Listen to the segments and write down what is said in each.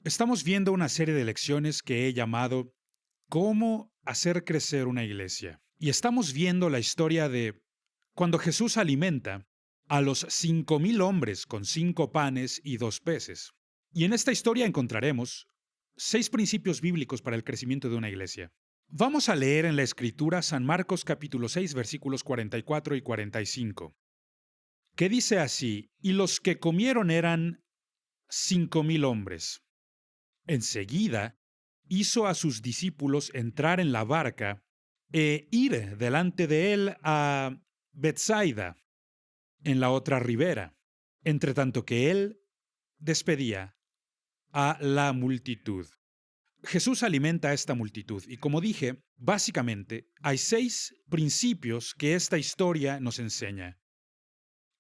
Estamos viendo una serie de lecciones que he llamado ¿Cómo hacer crecer una iglesia? Y estamos viendo la historia de cuando Jesús alimenta a los 5,000 hombres con 5 panes y 2 peces. Y en esta historia encontraremos 6 principios bíblicos para el crecimiento de una iglesia. Vamos a leer en la Escritura San Marcos capítulo 6 versículos 44 y 45, que dice así: y los que comieron eran 5,000 hombres. Enseguida hizo a sus discípulos entrar en la barca e ir delante de él a Bethsaida, en la otra ribera, entre tanto que él despedía a la multitud. Jesús alimenta a esta multitud y, como dije, básicamente hay 6 principios que esta historia nos enseña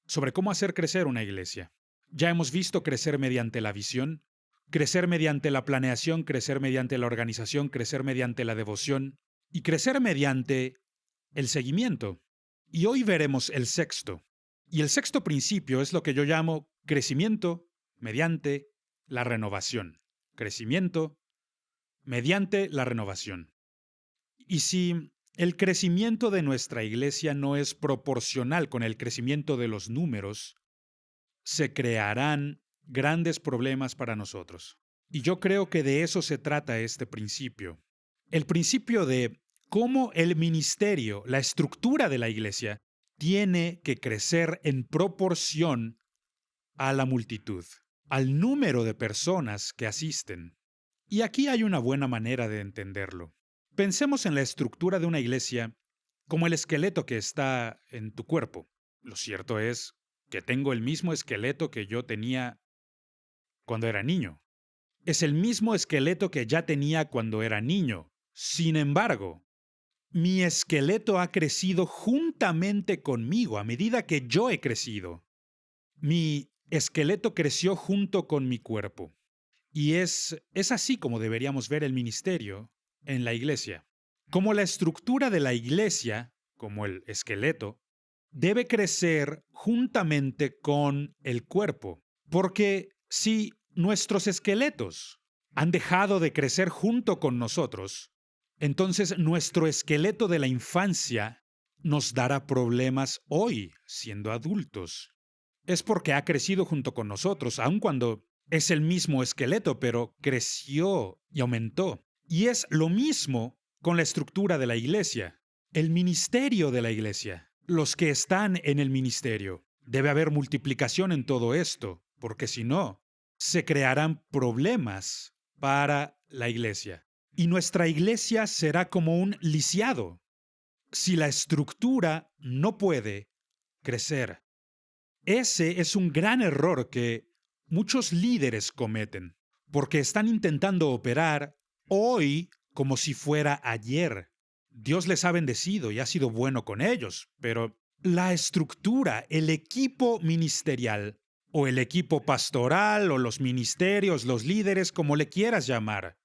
sobre cómo hacer crecer una iglesia. Ya hemos visto crecer mediante la visión, crecer mediante la planeación, crecer mediante la organización, crecer mediante la devoción y crecer mediante el seguimiento. Y hoy veremos el sexto. Y el sexto principio es lo que yo llamo crecimiento mediante la renovación. Crecimiento mediante la renovación. Y si el crecimiento de nuestra iglesia no es proporcional con el crecimiento de los números, se crearán grandes problemas para nosotros. Y yo creo que de eso se trata este principio. El principio de cómo el ministerio, la estructura de la iglesia, tiene que crecer en proporción a la multitud, al número de personas que asisten. Y aquí hay una buena manera de entenderlo. Pensemos en la estructura de una iglesia como el esqueleto que está en tu cuerpo. Lo cierto es que tengo el mismo esqueleto que yo tenía cuando era niño. Es el mismo esqueleto que ya tenía cuando era niño. Sin embargo, mi esqueleto ha crecido juntamente conmigo a medida que yo he crecido. Mi esqueleto creció junto con mi cuerpo. Y es así como deberíamos ver el ministerio en la iglesia. Como la estructura de la iglesia, como el esqueleto, debe crecer juntamente con el cuerpo. Porque si nuestros esqueletos han dejado de crecer junto con nosotros, entonces nuestro esqueleto de la infancia nos dará problemas hoy, siendo adultos. Es porque ha crecido junto con nosotros, aun cuando es el mismo esqueleto, pero creció y aumentó. Y es lo mismo con la estructura de la iglesia, el ministerio de la iglesia, los que están en el ministerio. Debe haber multiplicación en todo esto, porque si no, se crearán problemas para la iglesia. Y nuestra iglesia será como un lisiado si la estructura no puede crecer. Ese es un gran error que muchos líderes cometen, porque están intentando operar hoy como si fuera ayer. Dios les ha bendecido y ha sido bueno con ellos, pero la estructura, el equipo ministerial, o el equipo pastoral, o los ministerios, los líderes, como le quieras llamar,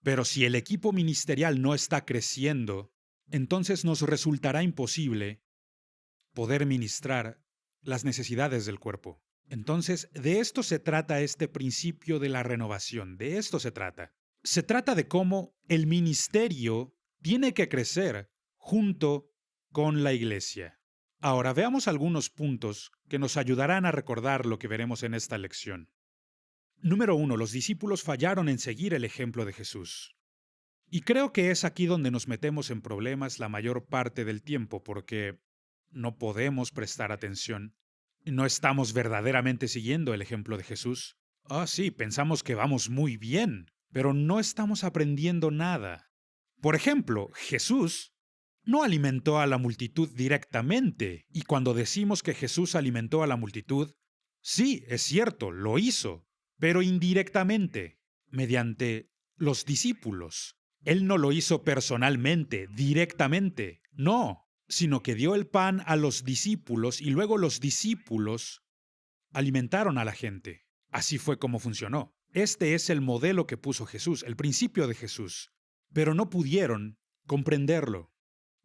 pero si el equipo ministerial no está creciendo, entonces nos resultará imposible poder ministrar las necesidades del cuerpo. Entonces, de esto se trata este principio de la renovación, de esto se trata. Se trata de cómo el ministerio tiene que crecer junto con la iglesia. Ahora veamos algunos puntos que nos ayudarán a recordar lo que veremos en esta lección. Número 1. Los discípulos fallaron en seguir el ejemplo de Jesús. Y creo que es aquí donde nos metemos en problemas la mayor parte del tiempo, porque no podemos prestar atención. No estamos verdaderamente siguiendo el ejemplo de Jesús. Sí, pensamos que vamos muy bien, pero no estamos aprendiendo nada. Por ejemplo, Jesús no alimentó a la multitud directamente, y cuando decimos que Jesús alimentó a la multitud, sí, es cierto, lo hizo, pero indirectamente, mediante los discípulos. Él no lo hizo personalmente, directamente, no, sino que dio el pan a los discípulos y luego los discípulos alimentaron a la gente. Así fue como funcionó. Este es el modelo que puso Jesús, el principio de Jesús. Pero no pudieron comprenderlo.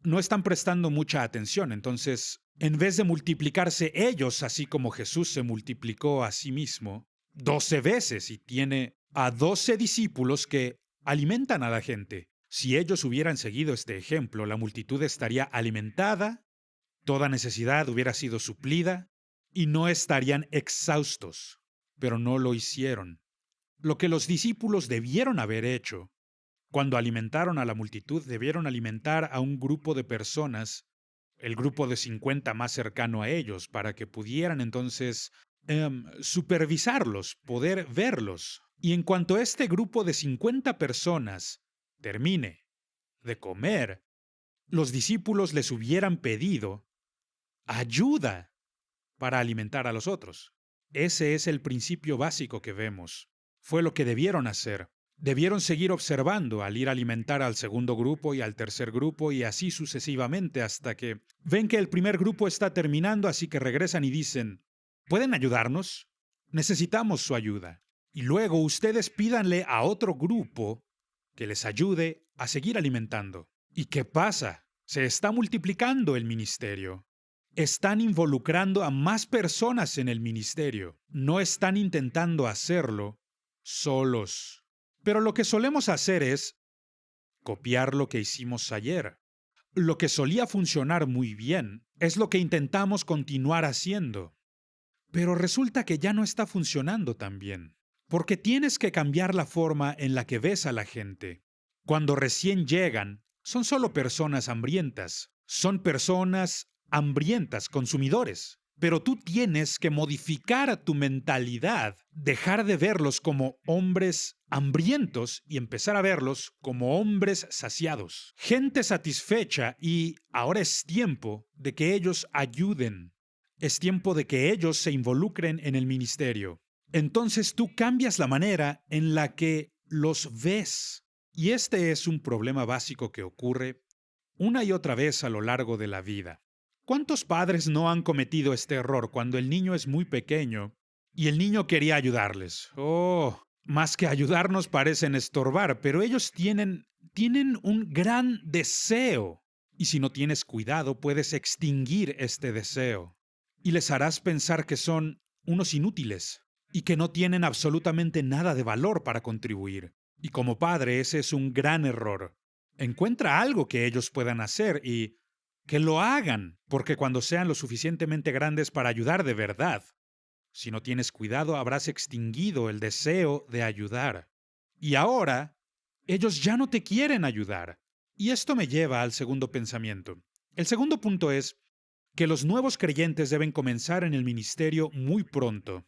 No están prestando mucha atención, entonces, en vez de multiplicarse ellos, así como Jesús se multiplicó a sí mismo 12 veces y tiene a 12 discípulos que alimentan a la gente. Si ellos hubieran seguido este ejemplo, la multitud estaría alimentada, toda necesidad hubiera sido suplida y no estarían exhaustos. Pero no lo hicieron. Lo que los discípulos debieron haber hecho cuando alimentaron a la multitud, debieron alimentar a un grupo de personas, el grupo de 50 más cercano a ellos, para que pudieran entonces supervisarlos, poder verlos. Y en cuanto este grupo de 50 personas termine de comer, los discípulos les hubieran pedido ayuda para alimentar a los otros. Ese es el principio básico que vemos. Fue lo que debieron hacer. Debieron seguir observando al ir a alimentar al segundo grupo y al tercer grupo y así sucesivamente hasta que ven que el primer grupo está terminando, así que regresan y dicen, ¿pueden ayudarnos? Necesitamos su ayuda. Y luego ustedes pídanle a otro grupo que les ayude a seguir alimentando. ¿Y qué pasa? Se está multiplicando el ministerio. Están involucrando a más personas en el ministerio. No están intentando hacerlo solos. Pero lo que solemos hacer es copiar lo que hicimos ayer. Lo que solía funcionar muy bien es lo que intentamos continuar haciendo. Pero resulta que ya no está funcionando tan bien. Porque tienes que cambiar la forma en la que ves a la gente. Cuando recién llegan, son solo personas hambrientas. Son personas hambrientas, consumidores. Pero tú tienes que modificar tu mentalidad, dejar de verlos como hombres hambrientos y empezar a verlos como hombres saciados. Gente satisfecha y ahora es tiempo de que ellos ayuden. Es tiempo de que ellos se involucren en el ministerio. Entonces tú cambias la manera en la que los ves. Y este es un problema básico que ocurre una y otra vez a lo largo de la vida. ¿Cuántos padres no han cometido este error cuando el niño es muy pequeño y el niño quería ayudarles? Oh, más que ayudarnos parecen estorbar, pero ellos tienen un gran deseo. Y si no tienes cuidado, puedes extinguir este deseo. Y les harás pensar que son unos inútiles y que no tienen absolutamente nada de valor para contribuir. Y como padre, ese es un gran error. Encuentra algo que ellos puedan hacer y que lo hagan, porque cuando sean lo suficientemente grandes para ayudar de verdad, si no tienes cuidado, habrás extinguido el deseo de ayudar. Y ahora, ellos ya no te quieren ayudar. Y esto me lleva al segundo pensamiento. El segundo punto es que los nuevos creyentes deben comenzar en el ministerio muy pronto.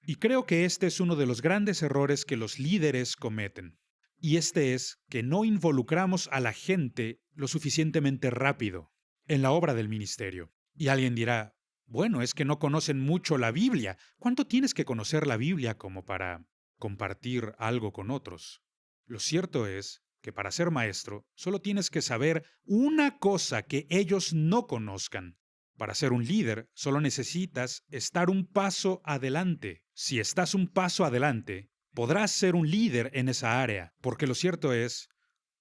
Y creo que este es uno de los grandes errores que los líderes cometen. Y este es que no involucramos a la gente lo suficientemente rápido en la obra del ministerio. Y alguien dirá, bueno, es que no conocen mucho la Biblia. ¿Cuánto tienes que conocer la Biblia como para compartir algo con otros? Lo cierto es que para ser maestro solo tienes que saber una cosa que ellos no conozcan. Para ser un líder solo necesitas estar un paso adelante. Si estás un paso adelante, podrás ser un líder en esa área, porque lo cierto es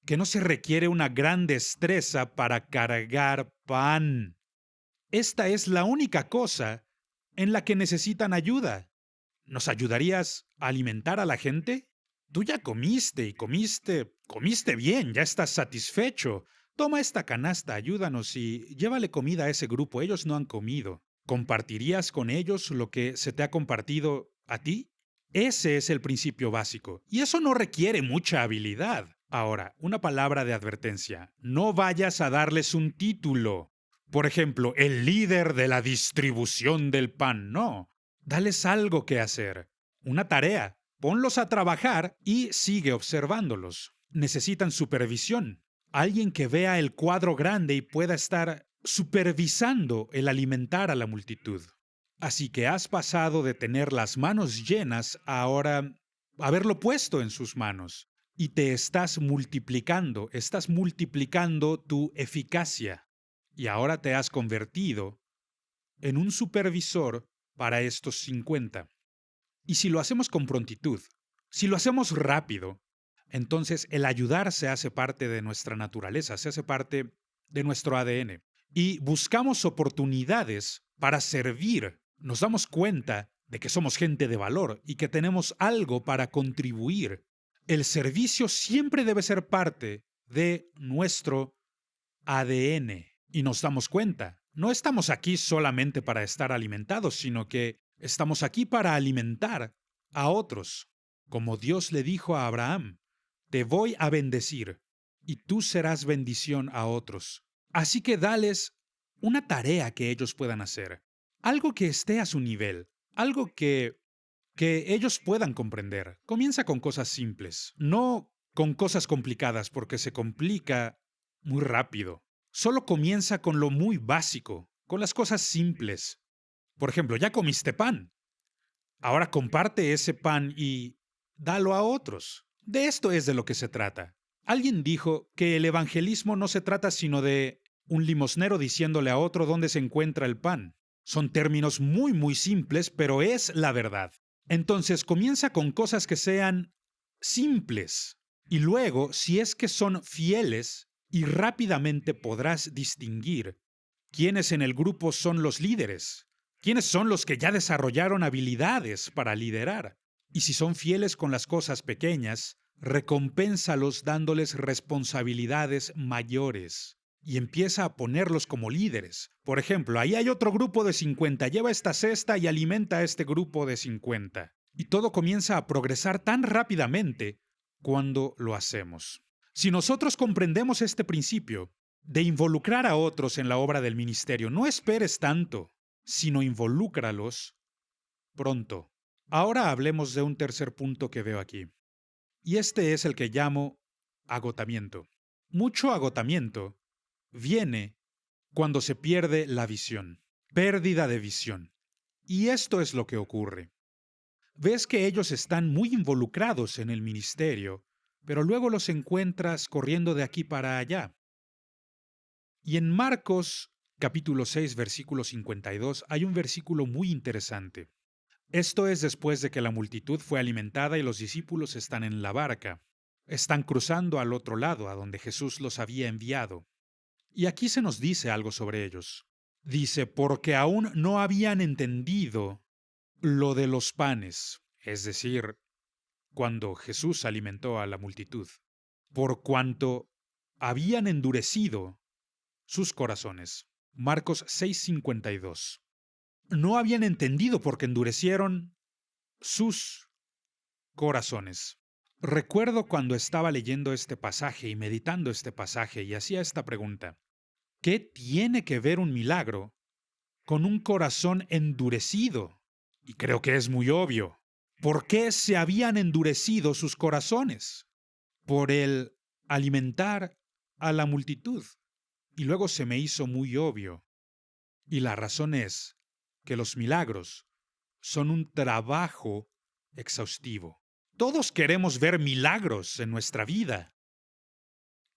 que no se requiere una gran destreza para cargar pan. Esta es la única cosa en la que necesitan ayuda. ¿Nos ayudarías a alimentar a la gente? Tú ya comiste y comiste bien, ya estás satisfecho. Toma esta canasta, ayúdanos y llévale comida a ese grupo, ellos no han comido. ¿Compartirías con ellos lo que se te ha compartido a ti? Ese es el principio básico, y eso no requiere mucha habilidad. Ahora, una palabra de advertencia. No vayas a darles un título. Por ejemplo, el líder de la distribución del pan. No. Dales algo que hacer. Una tarea. Ponlos a trabajar y sigue observándolos. Necesitan supervisión. Alguien que vea el cuadro grande y pueda estar supervisando el alimentar a la multitud. Así que has pasado de tener las manos llenas a ahora haberlo puesto en sus manos. Y te estás multiplicando tu eficacia. Y ahora te has convertido en un supervisor para estos 50. Y si lo hacemos con prontitud, si lo hacemos rápido, entonces el ayudar se hace parte de nuestra naturaleza, se hace parte de nuestro ADN. Y buscamos oportunidades para servir. Nos damos cuenta de que somos gente de valor y que tenemos algo para contribuir. El servicio siempre debe ser parte de nuestro ADN. Y nos damos cuenta, no estamos aquí solamente para estar alimentados, sino que estamos aquí para alimentar a otros. Como Dios le dijo a Abraham, te voy a bendecir y tú serás bendición a otros. Así que dales una tarea que ellos puedan hacer, algo que esté a su nivel, algo que ellos puedan comprender. Comienza con cosas simples, no con cosas complicadas porque se complica muy rápido. Solo comienza con lo muy básico, con las cosas simples. Por ejemplo, ya comiste pan. Ahora comparte ese pan y dalo a otros. De esto es de lo que se trata. Alguien dijo que el evangelismo no se trata sino de un limosnero diciéndole a otro dónde se encuentra el pan. Son términos muy simples, pero es la verdad. Entonces comienza con cosas que sean simples. Y luego, si es que son fieles, y rápidamente podrás distinguir quiénes en el grupo son los líderes, quiénes son los que ya desarrollaron habilidades para liderar. Y si son fieles con las cosas pequeñas, recompénsalos dándoles responsabilidades mayores. Y empieza a ponerlos como líderes. Por ejemplo, ahí hay otro grupo de 50, lleva esta cesta y alimenta a este grupo de 50. Y todo comienza a progresar tan rápidamente cuando lo hacemos. Si nosotros comprendemos este principio de involucrar a otros en la obra del ministerio, no esperes tanto, sino involúcralos pronto. Ahora hablemos de un tercer punto que veo aquí. Y este es el que llamo agotamiento. Mucho agotamiento viene cuando se pierde la visión, pérdida de visión. Y esto es lo que ocurre. Ves que ellos están muy involucrados en el ministerio, pero luego los encuentras corriendo de aquí para allá. Y en Marcos capítulo 6, versículo 52, hay un versículo muy interesante. Esto es después de que la multitud fue alimentada y los discípulos están en la barca. Están cruzando al otro lado, a donde Jesús los había enviado. Y aquí se nos dice algo sobre ellos. Dice, porque aún no habían entendido lo de los panes, es decir, cuando Jesús alimentó a la multitud, por cuanto habían endurecido sus corazones. Marcos 6:52. No habían entendido porque endurecieron sus corazones. Recuerdo cuando estaba leyendo este pasaje y meditando este pasaje y hacía esta pregunta. ¿Qué tiene que ver un milagro con un corazón endurecido? Y creo que es muy obvio. ¿Por qué se habían endurecido sus corazones? Por el alimentar a la multitud. Y luego se me hizo muy obvio. Y la razón es que los milagros son un trabajo exhaustivo. Todos queremos ver milagros en nuestra vida.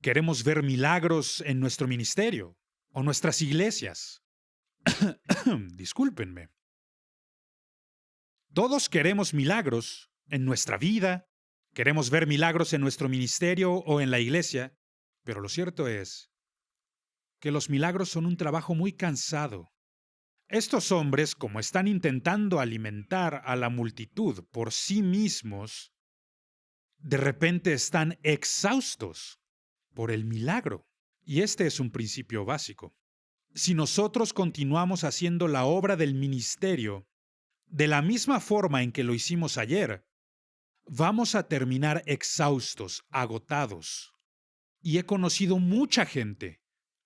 Queremos ver milagros en nuestro ministerio o nuestras iglesias. Discúlpenme. Todos queremos milagros en nuestra vida, queremos ver milagros en nuestro ministerio o en la iglesia, pero lo cierto es que los milagros son un trabajo muy cansado. Estos hombres, como están intentando alimentar a la multitud por sí mismos, de repente están exhaustos por el milagro. Y este es un principio básico. Si nosotros continuamos haciendo la obra del ministerio de la misma forma en que lo hicimos ayer, vamos a terminar exhaustos, agotados. Y he conocido mucha gente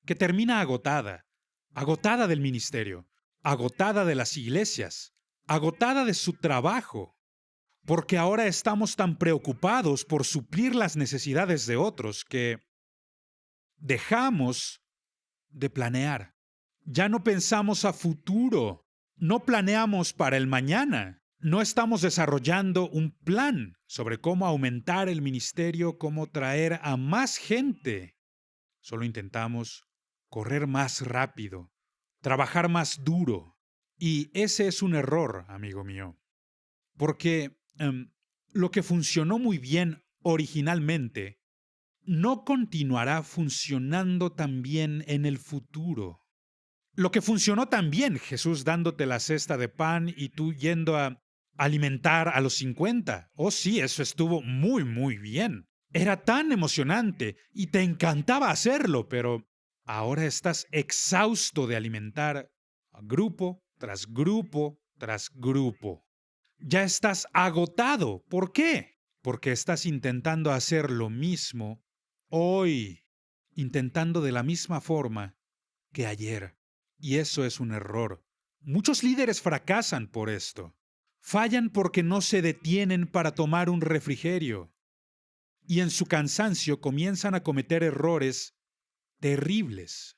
que termina agotada, agotada del ministerio, agotada de las iglesias, agotada de su trabajo, porque ahora estamos tan preocupados por suplir las necesidades de otros que dejamos de planear. Ya no pensamos a futuro, no planeamos para el mañana, no estamos desarrollando un plan sobre cómo aumentar el ministerio, cómo traer a más gente. Solo intentamos correr más rápido, trabajar más duro. Y ese es un error, amigo mío, porque lo que funcionó muy bien originalmente no continuará funcionando tan bien en el futuro. Lo que funcionó tan bien, Jesús dándote la cesta de pan y tú yendo a alimentar a los 50. Oh, sí, eso estuvo muy, muy bien. Era tan emocionante y te encantaba hacerlo, pero ahora estás exhausto de alimentar a grupo tras grupo tras grupo. Ya estás agotado. ¿Por qué? Porque estás intentando hacer lo mismo hoy, intentando de la misma forma que ayer. Y eso es un error. Muchos líderes fracasan por esto. Fallan porque no se detienen para tomar un refrigerio. Y en su cansancio comienzan a cometer errores terribles.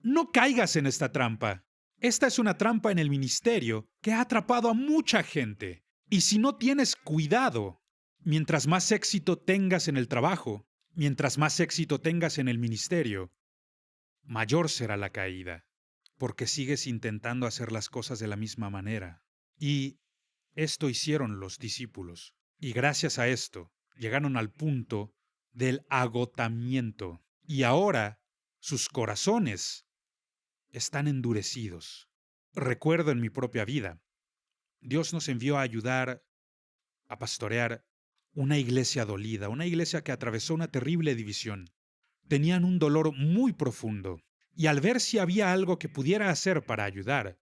No caigas en esta trampa. Esta es una trampa en el ministerio que ha atrapado a mucha gente. Y si no tienes cuidado, mientras más éxito tengas en el trabajo, mientras más éxito tengas en el ministerio, mayor será la caída, porque sigues intentando hacer las cosas de la misma manera. Y esto hicieron los discípulos. Y gracias a esto, llegaron al punto del agotamiento. Y ahora sus corazones están endurecidos. Recuerdo en mi propia vida, Dios nos envió a ayudar a pastorear una iglesia dolida, una iglesia que atravesó una terrible división. Tenían un dolor muy profundo, y al ver si había algo que pudiera hacer para ayudar,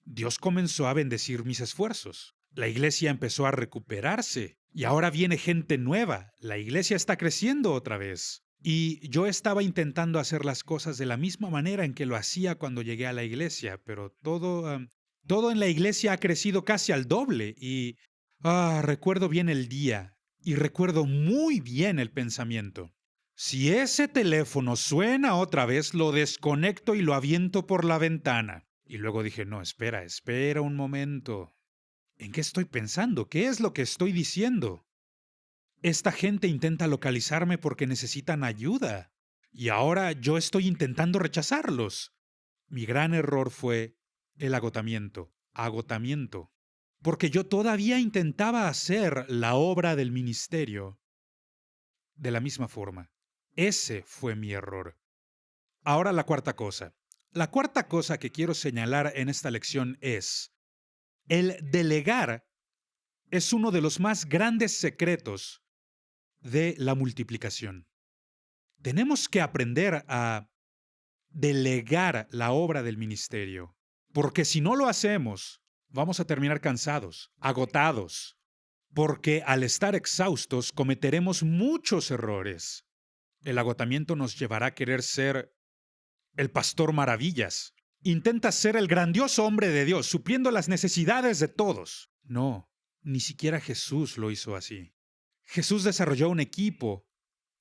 Dios comenzó a bendecir mis esfuerzos. La iglesia empezó a recuperarse, y ahora viene gente nueva. La iglesia está creciendo otra vez. Y yo estaba intentando hacer las cosas de la misma manera en que lo hacía cuando llegué a la iglesia, pero todo en la iglesia ha crecido casi al doble y recuerdo bien el día y recuerdo muy bien el pensamiento. Si ese teléfono suena otra vez, lo desconecto y lo aviento por la ventana. Y luego dije, no, espera un momento. ¿En qué estoy pensando? ¿Qué es lo que estoy diciendo? Esta gente intenta localizarme porque necesitan ayuda. Y ahora yo estoy intentando rechazarlos. Mi gran error fue el agotamiento. Agotamiento. Porque yo todavía intentaba hacer la obra del ministerio de la misma forma. Ese fue mi error. Ahora la cuarta cosa. La cuarta cosa que quiero señalar en esta lección es: el delegar es uno de los más grandes secretos de la multiplicación. Tenemos que aprender a delegar la obra del ministerio, porque si no lo hacemos, vamos a terminar cansados, agotados, porque al estar exhaustos cometeremos muchos errores. El agotamiento nos llevará a querer ser el pastor maravillas. Intenta ser el grandioso hombre de Dios, supliendo las necesidades de todos. No, ni siquiera Jesús lo hizo así. Jesús desarrolló un equipo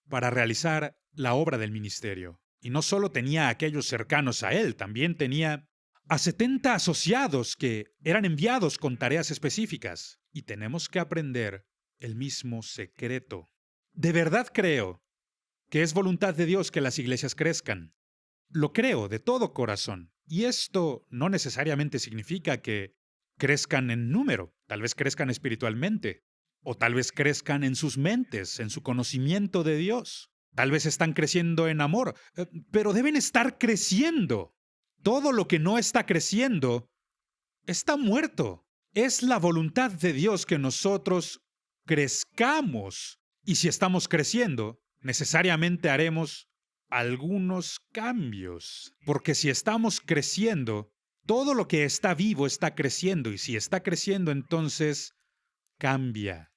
para realizar la obra del ministerio. Y no solo tenía a aquellos cercanos a él, también tenía a 70 asociados que eran enviados con tareas específicas. Y tenemos que aprender el mismo secreto. De verdad creo que es voluntad de Dios que las iglesias crezcan. Lo creo de todo corazón. Y esto no necesariamente significa que crezcan en número, tal vez crezcan espiritualmente, o tal vez crezcan en sus mentes, en su conocimiento de Dios. Tal vez están creciendo en amor, pero deben estar creciendo. Todo lo que no está creciendo está muerto. Es la voluntad de Dios que nosotros crezcamos. Y si estamos creciendo, necesariamente haremos algunos cambios. Porque si estamos creciendo, todo lo que está vivo está creciendo. Y si está creciendo, entonces cambia.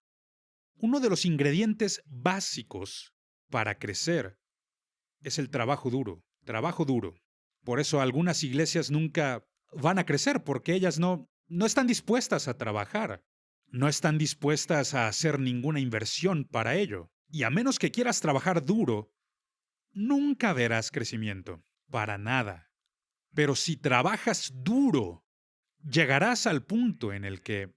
Uno de los ingredientes básicos para crecer es el trabajo duro. Trabajo duro. Por eso algunas iglesias nunca van a crecer, porque ellas no están dispuestas a trabajar. No están dispuestas a hacer ninguna inversión para ello. Y a menos que quieras trabajar duro, nunca verás crecimiento. Para nada. Pero si trabajas duro, llegarás al punto en el que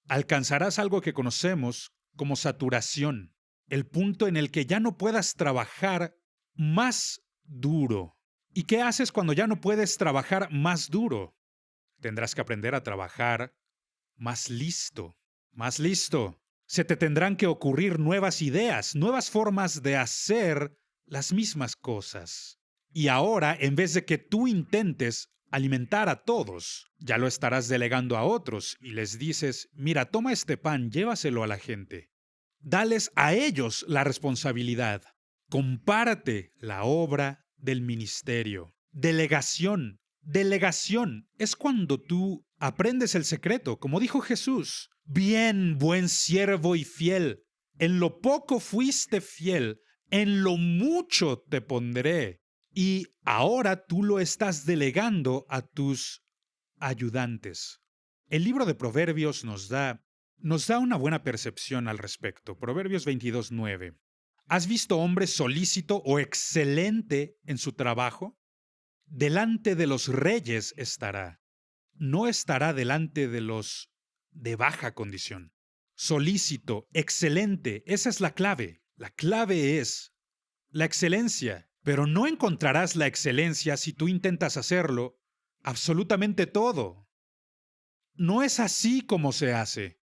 alcanzarás algo que conocemos como saturación. El punto en el que ya no puedas trabajar más duro. ¿Y qué haces cuando ya no puedes trabajar más duro? Tendrás que aprender a trabajar más listo. Más listo. Se te tendrán que ocurrir nuevas ideas, nuevas formas de hacer las mismas cosas. Y ahora, en vez de que tú intentes alimentar a todos, ya lo estarás delegando a otros y les dices, mira, toma este pan, llévaselo a la gente. Dales a ellos la responsabilidad. Compárate la obra del ministerio. Delegación. Delegación es cuando tú aprendes el secreto, como dijo Jesús. Bien, buen siervo y fiel. En lo poco fuiste fiel, en lo mucho te pondré. Y ahora tú lo estás delegando a tus ayudantes. El libro de Proverbios nos da una buena percepción al respecto. Proverbios 22:9. ¿Has visto hombre solícito o excelente en su trabajo? Delante de los reyes estará. No estará delante de los de baja condición. Solícito, excelente, esa es la clave. La clave es la excelencia. Pero no encontrarás la excelencia si tú intentas hacerlo absolutamente todo. No es así como se hace.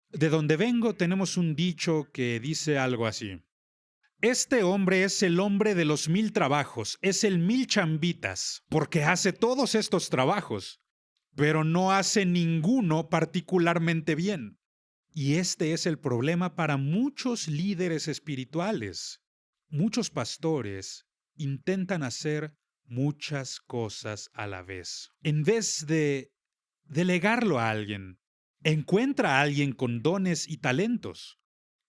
De donde vengo tenemos un dicho que dice algo así. Este hombre es el hombre de los 1000 trabajos, es el 1000 chambitas, porque hace todos estos trabajos, pero no hace ninguno particularmente bien. Y este es el problema para muchos líderes espirituales. Muchos pastores intentan hacer muchas cosas a la vez. En vez de delegarlo a alguien, encuentra a alguien con dones y talentos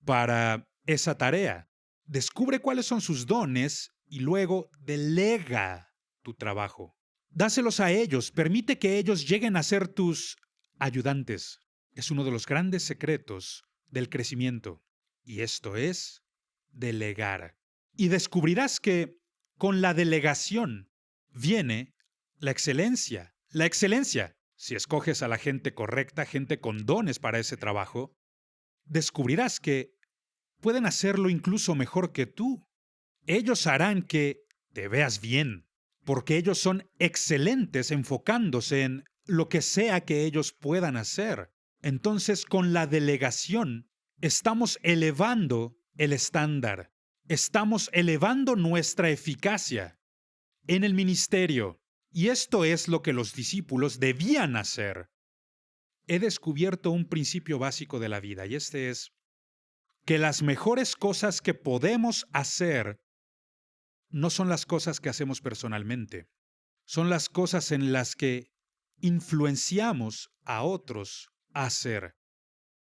para esa tarea. Descubre cuáles son sus dones y luego delega tu trabajo. Dáselos a ellos, permite que ellos lleguen a ser tus ayudantes. Es uno de los grandes secretos del crecimiento. Y esto es delegar. Y descubrirás que con la delegación viene la excelencia. La excelencia, si escoges a la gente correcta, gente con dones para ese trabajo, descubrirás que pueden hacerlo incluso mejor que tú. Ellos harán que te veas bien, porque ellos son excelentes enfocándose en lo que sea que ellos puedan hacer. Entonces, con la delegación, estamos elevando el estándar. Estamos elevando nuestra eficacia en el ministerio. Y esto es lo que los discípulos debían hacer. He descubierto un principio básico de la vida, y este es que las mejores cosas que podemos hacer no son las cosas que hacemos personalmente, son las cosas en las que influenciamos a otros a hacer.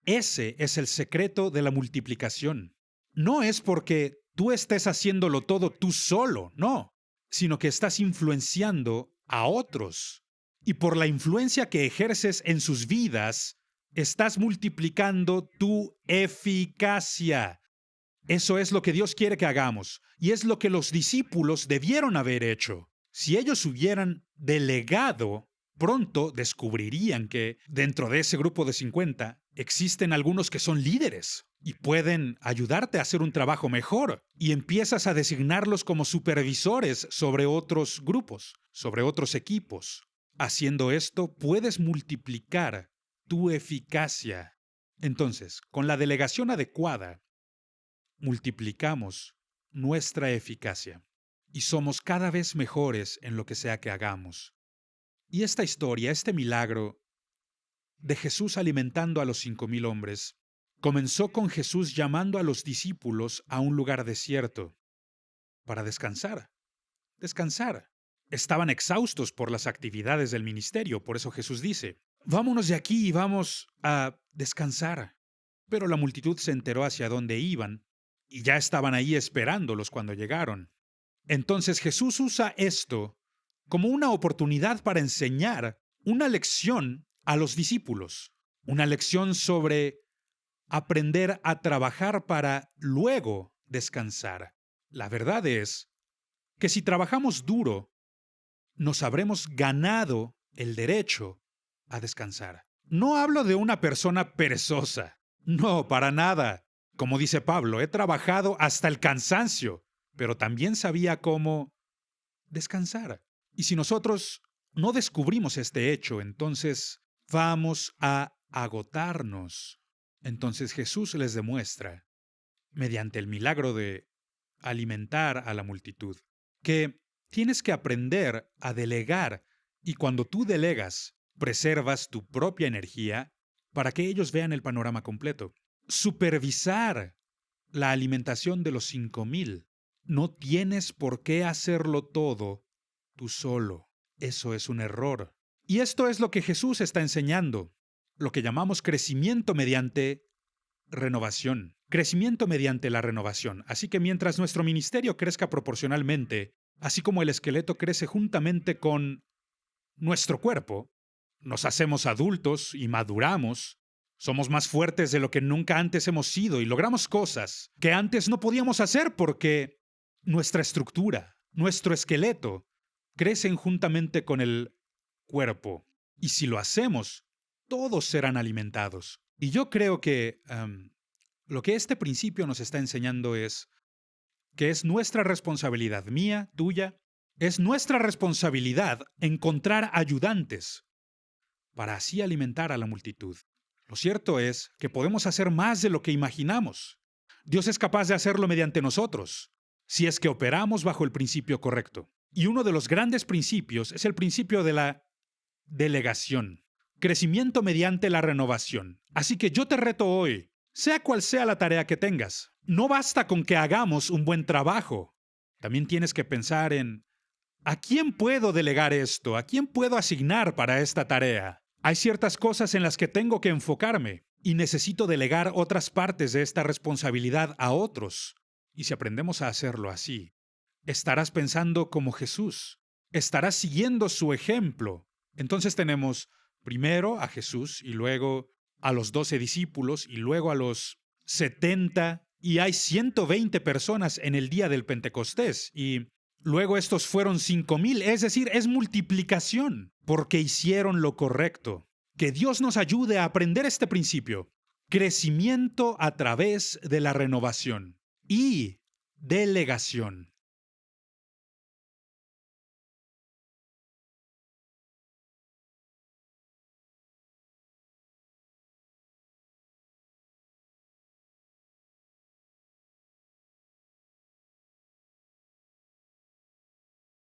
Ese es el secreto de la multiplicación. No es porque tú estés haciéndolo todo tú solo, no, sino que estás influenciando a otros. Y por la influencia que ejerces en sus vidas, estás multiplicando tu eficacia. Eso es lo que Dios quiere que hagamos, y es lo que los discípulos debieron haber hecho. Si ellos hubieran delegado, pronto descubrirían que dentro de ese grupo de 50 existen algunos que son líderes y pueden ayudarte a hacer un trabajo mejor, y empiezas a designarlos como supervisores sobre otros grupos, sobre otros equipos. Haciendo esto, puedes multiplicar tu eficacia. Entonces, con la delegación adecuada, multiplicamos nuestra eficacia y somos cada vez mejores en lo que sea que hagamos. Y esta historia, este milagro de Jesús alimentando a los 5000 hombres, comenzó con Jesús llamando a los discípulos a un lugar desierto para descansar. Descansar. Estaban exhaustos por las actividades del ministerio, por eso Jesús dice, vámonos de aquí y vamos a descansar. Pero la multitud se enteró hacia dónde iban y ya estaban ahí esperándolos cuando llegaron. Entonces Jesús usa esto como una oportunidad para enseñar una lección a los discípulos, una lección sobre aprender a trabajar para luego descansar. La verdad es que si trabajamos duro, nos habremos ganado el derecho a descansar. No hablo de una persona perezosa, no, para nada. Como dice Pablo, he trabajado hasta el cansancio, pero también sabía cómo descansar. Y si nosotros no descubrimos este hecho, entonces vamos a agotarnos. Entonces Jesús les demuestra, mediante el milagro de alimentar a la multitud, que tienes que aprender a delegar Y cuando tú delegas, preservas tu propia energía para que ellos vean el panorama completo. Supervisar la alimentación de los 5,000. No tienes por qué hacerlo todo tú solo. Eso es un error. Y esto es lo que Jesús está enseñando, lo que llamamos crecimiento mediante renovación. Crecimiento mediante la renovación. Así que mientras nuestro ministerio crezca proporcionalmente, así como el esqueleto crece juntamente con nuestro cuerpo, nos hacemos adultos y maduramos, somos más fuertes de lo que nunca antes hemos sido y logramos cosas que antes no podíamos hacer porque nuestra estructura, nuestro esqueleto, crecen juntamente con el cuerpo. Y si lo hacemos, todos serán alimentados. Y yo creo que lo que este principio nos está enseñando es que es nuestra responsabilidad, mía, tuya, es nuestra responsabilidad encontrar ayudantes para así alimentar a la multitud. Lo cierto es que podemos hacer más de lo que imaginamos. Dios es capaz de hacerlo mediante nosotros, si es que operamos bajo el principio correcto. Y uno de los grandes principios es el principio de la delegación. Crecimiento mediante la renovación. Así que yo te reto hoy, sea cual sea la tarea que tengas, no basta con que hagamos un buen trabajo. También tienes que pensar en ¿a quién puedo delegar esto? ¿A quién puedo asignar para esta tarea? Hay ciertas cosas en las que tengo que enfocarme y necesito delegar otras partes de esta responsabilidad a otros. Y si aprendemos a hacerlo así, estarás pensando como Jesús, estarás siguiendo su ejemplo. Entonces tenemos primero a Jesús y luego a los 12 discípulos y luego a los 70 y hay 120 personas en el día del Pentecostés y luego estos fueron 5,000, es decir, es multiplicación, porque hicieron lo correcto. Que Dios nos ayude a aprender este principio. Crecimiento a través de la renovación y delegación.